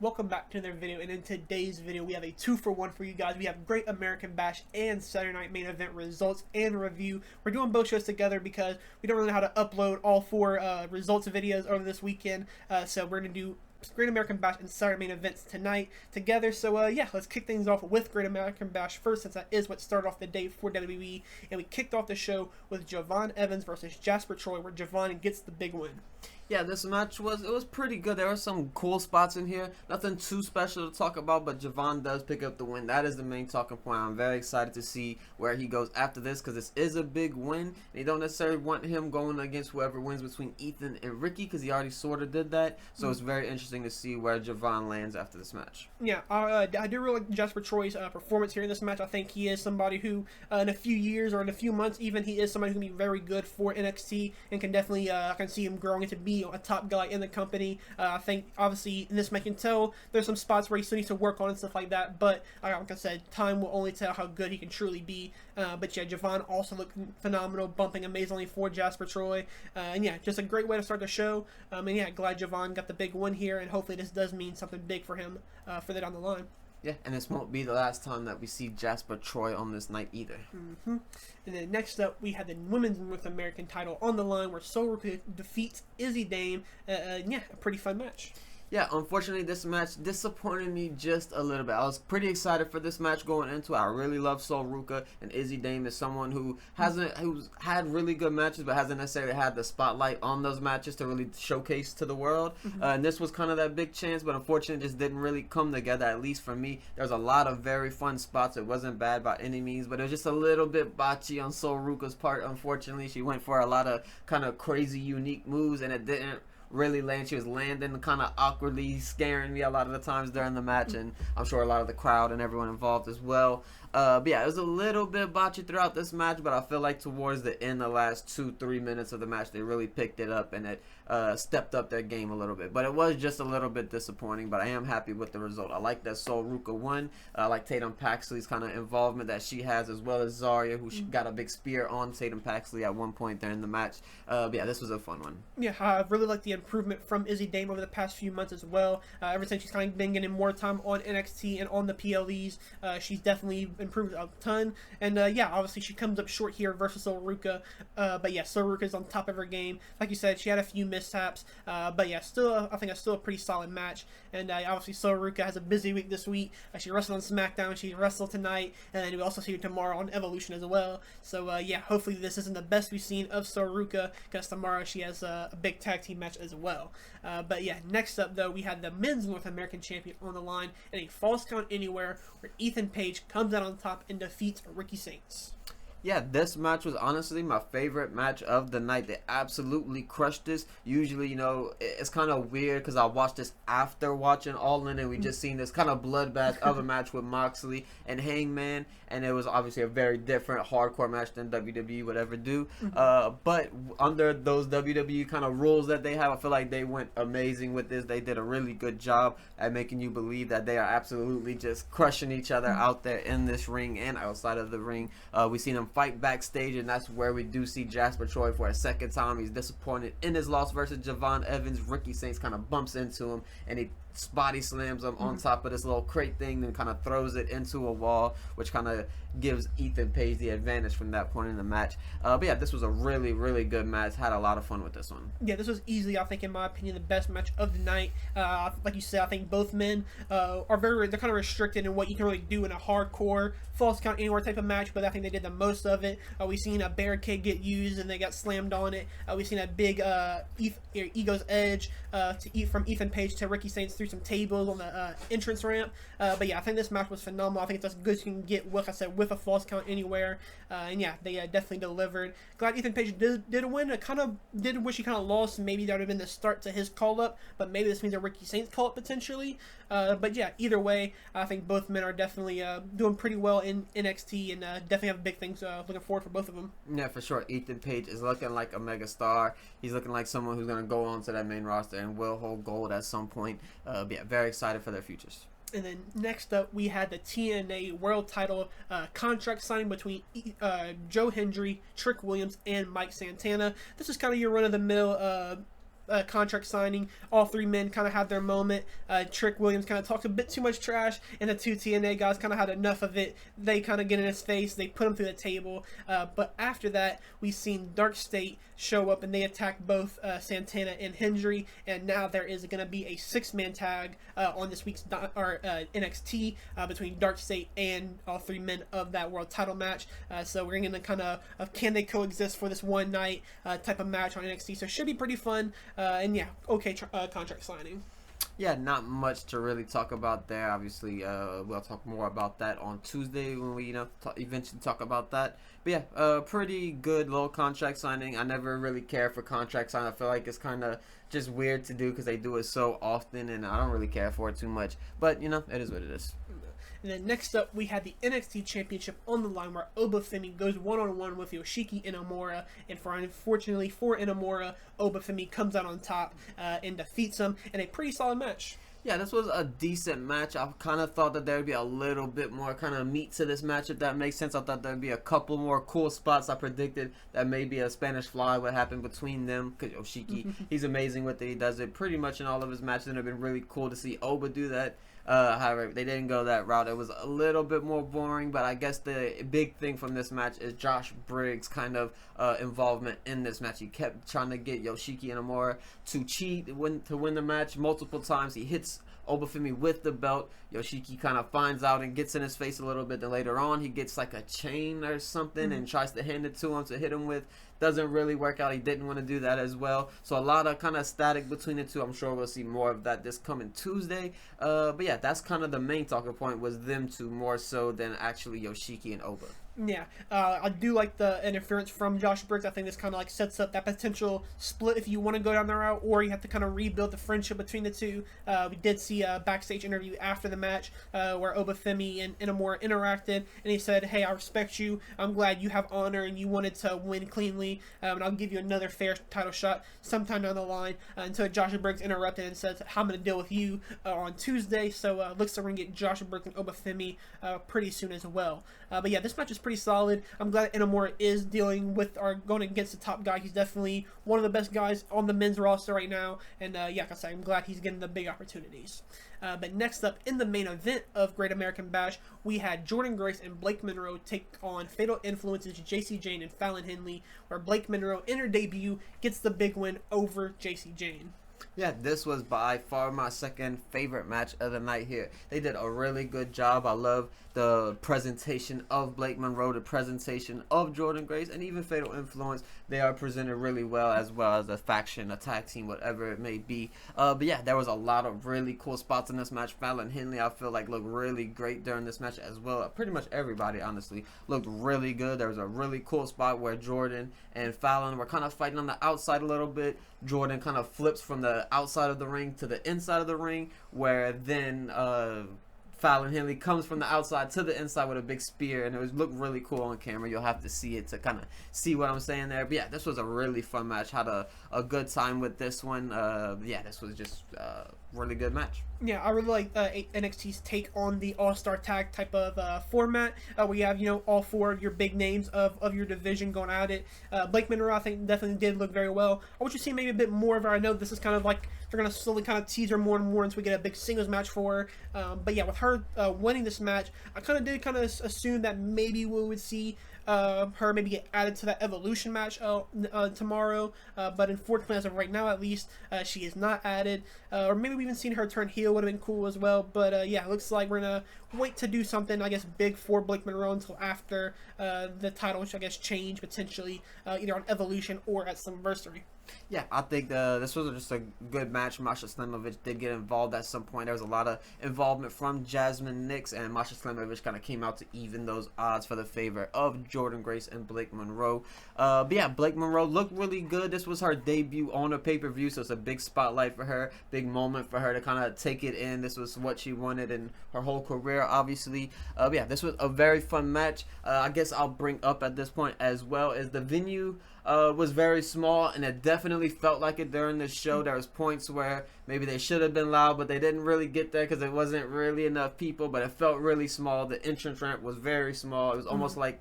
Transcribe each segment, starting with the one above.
welcome back to another video, and in today's video we have a 2-for-1 for you guys. We have Great American Bash and Saturday Night Main Event results and review. We're doing both shows together because we don't really know how to upload all four results videos over this weekend, so we're going to do Great American Bash and Saturday Main Events tonight together. So yeah, let's kick things off with Great American Bash first, since that is what started off the day for WWE, and we kicked off the show with Javon Evans versus Jasper Troy, where Javon gets the big win. Yeah, this match was pretty good. There were some cool spots in here. Nothing too special to talk about, but Javon does pick up the win. That is the main talking point. I'm very excited to see where he goes after this, because this is a big win. And you don't necessarily want him going against whoever wins between Ethan and Ricky, because he already sort of did that. So it's very interesting to see where Javon lands after this match. Yeah, I do really like Jasper Troy's performance here in this match. I think he is somebody who, in a few years or in a few months even, he is somebody who can be very good for NXT and can definitely, I can see him growing into be a top guy in the company. I think obviously in this match you can tell there's some spots where he still needs to work on and stuff like that, but like I said, time will only tell how good he can truly be. But yeah, Javon also looked phenomenal, bumping amazingly for Jasper Troy, and yeah, just a great way to start the show. And yeah, glad Javon got the big win here, and hopefully this does mean something big for him further down the line. Yeah, and this won't be the last time that we see Jasper Troy on this night either. And then next up, we had the Women's North American title on the line, where Soul defeats Izzy Dame. Yeah, a pretty fun match. Yeah, unfortunately, this match disappointed me just a little bit. I was pretty excited for this match going into it. I really love Sol Ruca, and Izzy Dame is someone who's had really good matches, but hasn't necessarily had the spotlight on those matches to really showcase to the world. And this was kind of that big chance, but unfortunately, it just didn't really come together. At least for me, there's a lot of very fun spots. It wasn't bad by any means, but it was just a little bit botchy on Sol Ruca's part. Unfortunately, she went for a lot of kind of crazy, unique moves, and it didn't really land. She was landing kind of awkwardly, scaring me a lot of the times during the match, and I'm sure a lot of the crowd and everyone involved as well. But yeah, it was a little bit botchy throughout this match, but I feel like towards the end, the last 2-3 minutes of the match, they really picked it up, and it stepped up their game a little bit. But it was just a little bit disappointing, but I am happy with the result. I like that Sol Ruca won. I like Tatum Paxley's kind of involvement that she has, as well as Zarya, who got a big spear on Tatum Paxley at one point during the match. But yeah, this was a fun one. Yeah, I really like the improvement from Izzy Dame over the past few months as well. Ever since she's kind of been getting more time on NXT and on the PLEs, she's definitely improved a ton. And yeah, obviously she comes up short here versus Sol Ruca. But yeah, Sol Ruca's on top of her game. Like you said, she had a few mishaps. But yeah, I think it's still a pretty solid match. And obviously Sol Ruca has a busy week this week. She wrestled on SmackDown, she wrestled tonight, and then we also see her tomorrow on Evolution as well. So yeah, hopefully this isn't the best we've seen of Sol Ruca, because tomorrow she has a big tag team match as well. But yeah, next up though, we had the Men's North American Champion on the line in a Falls Count Anywhere, where Ethan Page comes out on top and defeats Ricky Saints. Yeah, this match was honestly my favorite match of the night. They absolutely crushed this. Usually, you know, it's kind of weird because I watched this after watching All In, and we just seen this kind of bloodbath of a match with Moxley and Hangman, and it was obviously a very different hardcore match than WWE would ever do. But under those WWE kind of rules that they have, I feel like they went amazing with this. They did a really good job at making you believe that they are absolutely just crushing each other out there in this ring and outside of the ring. We seen them fight backstage, and that's where we do see Jasper Troy for a second time. He's disappointed in his loss versus Javon Evans. Ricky Saints kind of bumps into him, and he body slams him on top of this little crate thing, then kind of throws it into a wall, which kind of gives Ethan Page the advantage from that point in the match. But yeah, this was a really, really good match. Had a lot of fun with this one. Yeah, this was easily, I think, in my opinion, the best match of the night. Like you said, I think both men they're kind of restricted in what you can really do in a hardcore Falls Count Anywhere type of match, but I think they did the most of it. We've seen a barricade get used and they got slammed on it. We've seen a big Ego's Edge from Ethan Page to Ricky Saints through some tables on the entrance ramp. But yeah, I think this match was phenomenal. I think it's as good as you can get, like I said, with a Falls Count Anywhere. And yeah, they definitely delivered. Glad Ethan Page did win. I kind of did wish he kind of lost. Maybe that would have been the start to his call-up, but maybe this means a Ricky Saints call-up potentially. But yeah, either way, I think both men are definitely doing pretty well in NXT, and definitely have big things looking forward for both of them. Yeah, for sure. Ethan Page is looking like a mega star. He's looking like someone who's going to go on to that main roster and will hold gold at some point. But yeah, very excited for their futures. And then next up, we had the TNA World Title contract signing between Joe Hendry, Trick Williams, and Mike Santana. This is kind of your run-of-the-mill contract signing. All three men kind of had their moment. Trick Williams kind of talked a bit too much trash, and the two TNA guys kind of had enough of it. They kind of get in his face. They put him through the table. But after that, we've seen Dark State show up, and they attack both Santana and Hendry. And now there is going to be a 6-man tag on this week's NXT between Dark State and all three men of that world title match. So we're going to kind of can they coexist for this one night type of match on NXT. So it should be pretty fun. And yeah, okay contract signing. Yeah, not much to really talk about there. Obviously, we'll talk more about that on Tuesday when we, eventually talk about that. But yeah, pretty good little contract signing. I never really care for contract signing. I feel like it's kind of just weird to do because they do it so often, and I don't really care for it too much. But, it is what it is. And then next up, we had the NXT Championship on the line where Obafemi goes one-on-one with Yoshiki Inamura. And unfortunately for Inamura, Obafemi comes out on top and defeats him in a pretty solid match. Yeah, this was a decent match. I kind of thought that there would be a little bit more kind of meat to this match, if that makes sense. I thought there would be a couple more cool spots. I predicted that maybe a Spanish Fly would happen between them, because Yoshiki, he's amazing with it. He does it pretty much in all of his matches, and it would have been really cool to see Oba do that. However, they didn't go that route. It was a little bit more boring, but I guess the big thing from this match is Josh Briggs' kind of involvement in this match. He kept trying to get Yoshiki Inamura to cheat to win the match multiple times. He hits Obafemi with the belt. Yoshiki kind of finds out and gets in his face a little bit. Then later on, he gets like a chain or something and tries to hand it to him to hit him with. Doesn't really work out. He didn't want to do that as well. So a lot of kind of static between the two. I'm sure we'll see more of that this coming Tuesday. But yeah, that's kind of the main talking point, was them two more so than actually Yoshiki and Oba. Yeah, I do like the interference from Josh Briggs. I think this kind of like sets up that potential split if you want to go down the route, or you have to kind of rebuild the friendship between the two. We did see a backstage interview after the match where Obafemi and Inamura interacted, and he said, "Hey, I respect you. I'm glad you have honor and you wanted to win cleanly, and I'll give you another fair title shot sometime down the line." Until Josh Briggs interrupted and says, "I'm going to deal with you on Tuesday." So looks like we're going to get Josh Briggs and Obafemi pretty soon as well. But yeah, this match is pretty solid. I'm glad Inamura is dealing with or going against the top guy. He's definitely one of the best guys on the men's roster right now. And yeah, like I said, I'm glad he's getting the big opportunities. But next up, in the main event of Great American Bash, we had Jordynne Grace and Blake Monroe take on Fatal Influence's JC Jane and Fallon Henley, where Blake Monroe, in her debut, gets the big win over JC Jane. Yeah, this was by far my second favorite match of the night here. They did a really good job. I love the presentation of Blake Monroe, the presentation of Jordynne Grace, and even Fatal Influence. They are presented really well as a faction, a tag team, whatever it may be. But yeah, there was a lot of really cool spots in this match. Fallon Henley, I feel like, looked really great during this match as well. Pretty much everybody, honestly, looked really good. There was a really cool spot where Jordynne and Fallon were kind of fighting on the outside a little bit. Jordynne kind of flips from the outside of the ring to the inside of the ring, where then Fallon Henley comes from the outside to the inside with a big spear, and it looked really cool on camera. You'll have to see it to kind of see what I'm saying there. But yeah, this was a really fun match. Had a good time with this one. Yeah, this was just really good match. Yeah, I really like NXT's take on the All-Star Tag type of format. We have, all four of your big names of your division going at it. Blake Monroe, I think, definitely did look very well. I want you to see maybe a bit more of her. I know this is kind of like they're going to slowly kind of tease her more and more until we get a big singles match for her. But yeah, with her winning this match, I kind of did assume that maybe we would see her maybe get added to that Evolution match tomorrow, but unfortunately, as of right now at least, she is not added. Or maybe we even seen her turn heel would have been cool as well. But yeah, it looks like we're gonna wait to do something, I guess, big for Blake Monroe until after the title, which I guess change potentially either on Evolution or at Slammiversary. Yeah, I think this was just a good match. Masha Slamovich did get involved at some point. There was a lot of involvement from Jasmine Nix, and Masha Slamovich kind of came out to even those odds for the favor of Jordynne Grace and Blake Monroe. But yeah, Blake Monroe looked really good. This was her debut on a pay-per-view, so it's a big spotlight for her, big moment for her to kind of take it in. This was what she wanted in her whole career, obviously. But yeah, this was a very fun match. I guess I'll bring up at this point as well as the venue was very small, and it definitely felt like it during this show. There was points where maybe they should have been loud, but they didn't really get there because it wasn't really enough people, but it felt really small. The entrance ramp was very small. It was almost like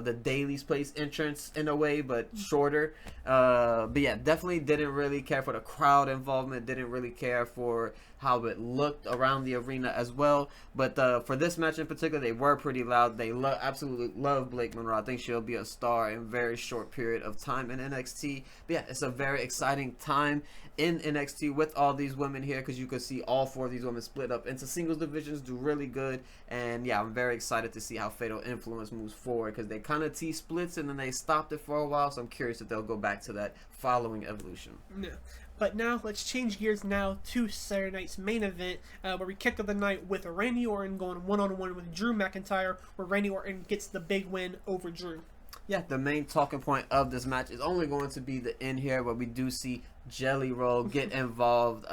the Daily's Place entrance in a way, but shorter. But yeah, definitely didn't really care for the crowd involvement. Didn't really care for how it looked around the arena as well. But for this match in particular, they were pretty loud. They absolutely love Blake Monroe. I think she'll be a star in a very short period of time in NXT. But yeah, it's a very exciting time in NXT with all these women here, because you could see all 4 of these women split up into singles divisions, do really good. And yeah, I'm very excited to see how Fatal Influence moves forward, because they kind of teased splits and then they stopped it for a while. So I'm curious if they'll go back to that following Evolution. Yeah. But now, let's change gears now to Saturday night's main event, where we kicked off the night with Randy Orton going one-on-one with Drew McIntyre, where Randy Orton gets the big win over Drew. Yeah, the main talking point of this match is only going to be the end here, where we do see Jelly Roll get involved.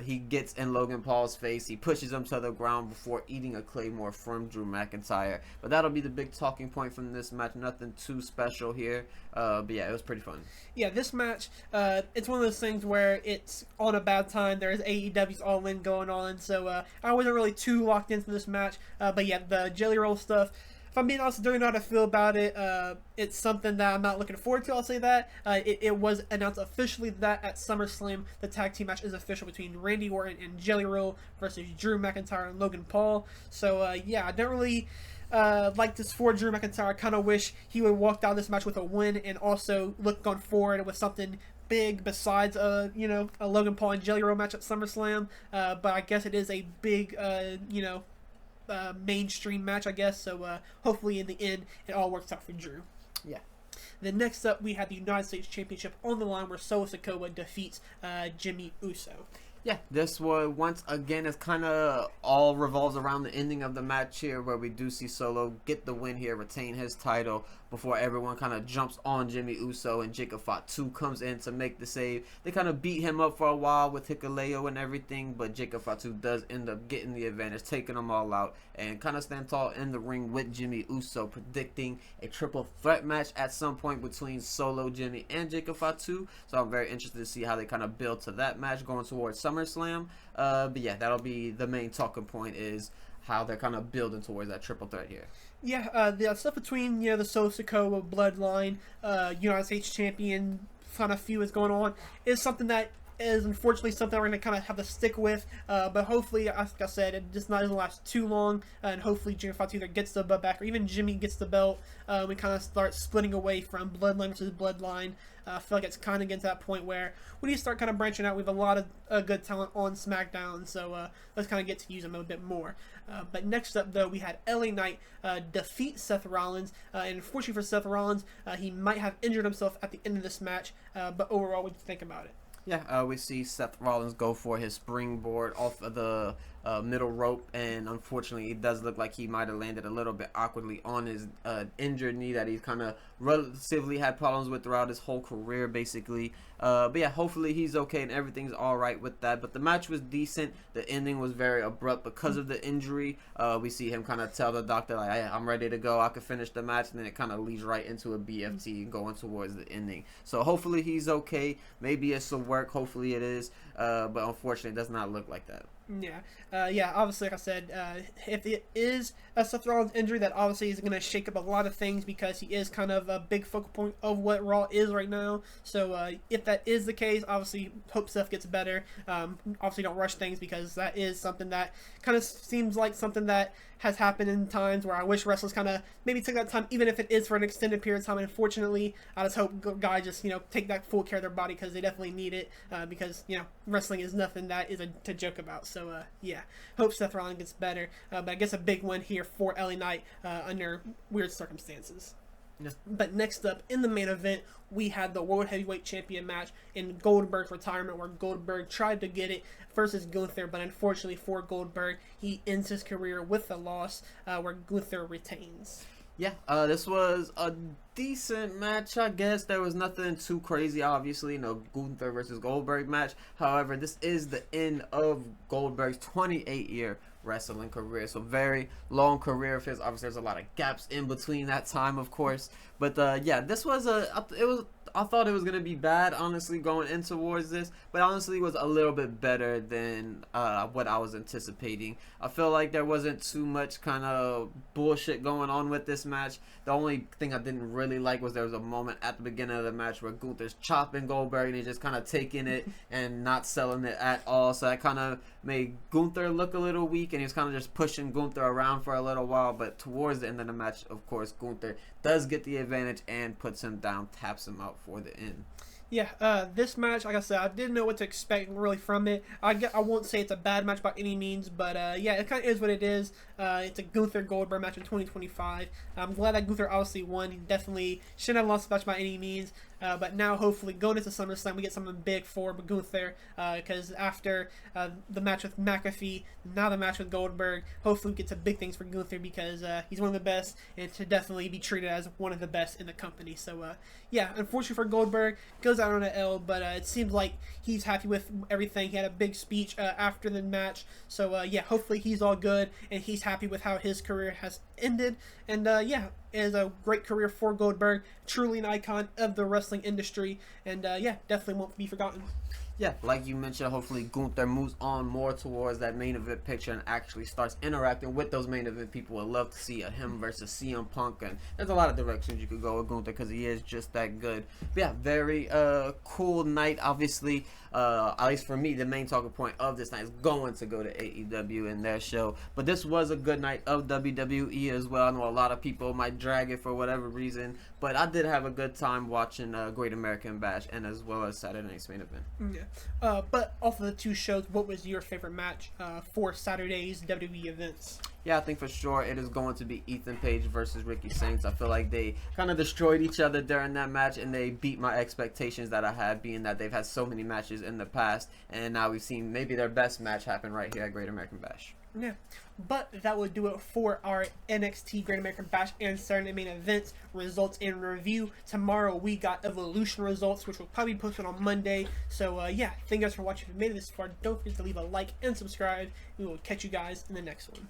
He gets in Logan Paul's face. He pushes him to the ground before eating a Claymore from Drew McIntyre. But that'll be the big talking point from this match. Nothing too special here. But yeah, it was pretty fun. Yeah, this match, it's one of those things where it's on a bad time. There's AEW's All In going on, so I wasn't really too locked into this match. But yeah, the Jelly Roll stuff, if I'm being honest, I don't know how to feel about it. It's something that I'm not looking forward to, I'll say that. It was announced officially that at SummerSlam, the tag team match is official between Randy Orton and Jelly Roll versus Drew McIntyre and Logan Paul. So, yeah, I don't really like this for Drew McIntyre. I kind of wish he would have walked out of this match with a win and also look going forward with something big besides a Logan Paul and Jelly Roll match at SummerSlam. But I guess it is a big, mainstream match, I guess. So hopefully in the end it all works out for Drew. Yeah. Then next up we had the United States Championship on the line, where Solo Sikoa defeats Jimmy Uso. Yeah, this one, once again, is kind of all revolves around the ending of the match here, where we do see Solo get the win here, retain his title, before everyone kind of jumps on Jimmy Uso, and Jacob Fatu comes in to make the save. They kind of beat him up for a while with Hikuleo and everything, but Jacob Fatu does end up getting the advantage, taking them all out, and kind of stand tall in the ring with Jimmy Uso, predicting a triple threat match at some point between Solo, Jimmy, and Jacob Fatu. So I'm very interested to see how they kind of build to that match going towards SummerSlam. But yeah, that'll be the main talking point, is how they're kind of building towards that triple threat here. Yeah, the stuff between the Solo Sikoa bloodline, United States champion kind of feud is going on, is something that is unfortunately something we're going to kind of have to stick with. But hopefully, like I said, it just doesn't last too long, and hopefully Jimmy Fatu either gets the belt back or even Jimmy gets the belt. We kind of start splitting away from bloodline versus bloodline. I feel like it's kind of getting to that point where we need to start kind of branching out. We have a lot of good talent on SmackDown, so let's kind of get to use them a bit more. But next up, though, we had LA Knight defeat Seth Rollins, and unfortunately for Seth Rollins, he might have injured himself at the end of this match, but overall, what do you think about it? Yeah, we see Seth Rollins go for his springboard off of the middle rope, and unfortunately it does look like he might have landed a little bit awkwardly on his injured knee that he's kind of relatively had problems with throughout his whole career, basically. But yeah, hopefully he's okay and everything's all right with that. But the match was decent. The ending was very abrupt because of the injury. We see him kind of tell the doctor, like, hey, I'm ready to go, I can finish the match, and then it kind of leads right into a BFT going towards the ending. So hopefully he's okay. Maybe it's some work, hopefully it is, but unfortunately it does not look like that. Yeah, obviously, like I said, if it is a Seth Rollins injury, that obviously is going to shake up a lot of things, because he is kind of a big focal point of what Raw is right now. So if that is the case, obviously hope Seth gets better. Obviously don't rush things, because that is something that kind of seems like something that has happened in times where I wish wrestlers kind of maybe took that time, even if it is for an extended period of time. And unfortunately, I just hope guys just take that full care of their body, because they definitely need it, because wrestling is nothing that is to joke about. So yeah, hope Seth Rollins gets better, but I guess a big one here for LA Knight under weird circumstances. Yeah. But next up in the main event, we had the World Heavyweight Champion match in Goldberg's retirement, where Goldberg tried to get it versus Gunther, but unfortunately for Goldberg, he ends his career with a loss, where Gunther retains. Yeah, this was a decent match, I guess. There was nothing too crazy, obviously. No Gunther versus Goldberg match. However, this is the end of Goldberg's 28-year wrestling career. So very long career of his. Obviously, there's a lot of gaps in between that time, of course. But yeah, this was I thought it was gonna be bad, honestly, going in towards this, but honestly, it was a little bit better than what I was anticipating. I feel like there wasn't too much kind of bullshit going on with this match. The only thing I didn't really like was there was a moment at the beginning of the match where Gunther's chopping Goldberg and he's just kind of taking it and not selling it at all. So that kind of made Gunther look a little weak, and he was kind of just pushing Gunther around for a little while. But towards the end of the match, of course, Gunther does get the advantage and puts him down, taps him out for the end. Yeah, this match, like I said, I didn't know what to expect really from it. I won't say it's a bad match by any means, but yeah, it kind of is what it is. It's a Gunther Goldberg match in 2025. I'm glad that Gunther obviously won. He definitely shouldn't have lost the match by any means. But now, hopefully, going into SummerSlam, we get something big for Gunther. Because after the match with McAfee, now the match with Goldberg, hopefully we get some big things for Gunther, because he's one of the best and to definitely be treated as one of the best in the company. So, yeah, unfortunately for Goldberg, goes out on an L, but it seems like he's happy with everything. He had a big speech after the match. So, yeah, hopefully he's all good and he's happy with how his career has ended. And, yeah, it is a great career for Goldberg, truly an icon of the wrestling industry, and yeah, definitely won't be forgotten. Yeah, like you mentioned, hopefully Gunther moves on more towards that main event picture and actually starts interacting with those main event people. I'd love to see him versus CM Punk, and there's a lot of directions you could go with Gunther because he is just that good. But yeah, very cool night. Obviously, at least for me, the main talking point of this night is going to go to AEW and their show. But this was a good night of WWE as well. I know a lot of people might drag it for whatever reason, but I did have a good time watching Great American Bash and as well as Saturday Night's Main Event. Yeah. But off of the two shows, what was your favorite match for Saturday's WWE events? Yeah, I think for sure it is going to be Ethan Page versus Ricky Saints. I feel like they kind of destroyed each other during that match, and they beat my expectations that I had, being that they've had so many matches in the past, and now we've seen maybe their best match happen right here at Great American Bash. Yeah, but that will do it for our NXT Great American Bash and Saturday Main Events results in review. Tomorrow we got Evolution results, which will probably be posted on Monday. So yeah, thank you guys for watching. If you made it this far, don't forget to leave a like and subscribe. We will catch you guys in the next one.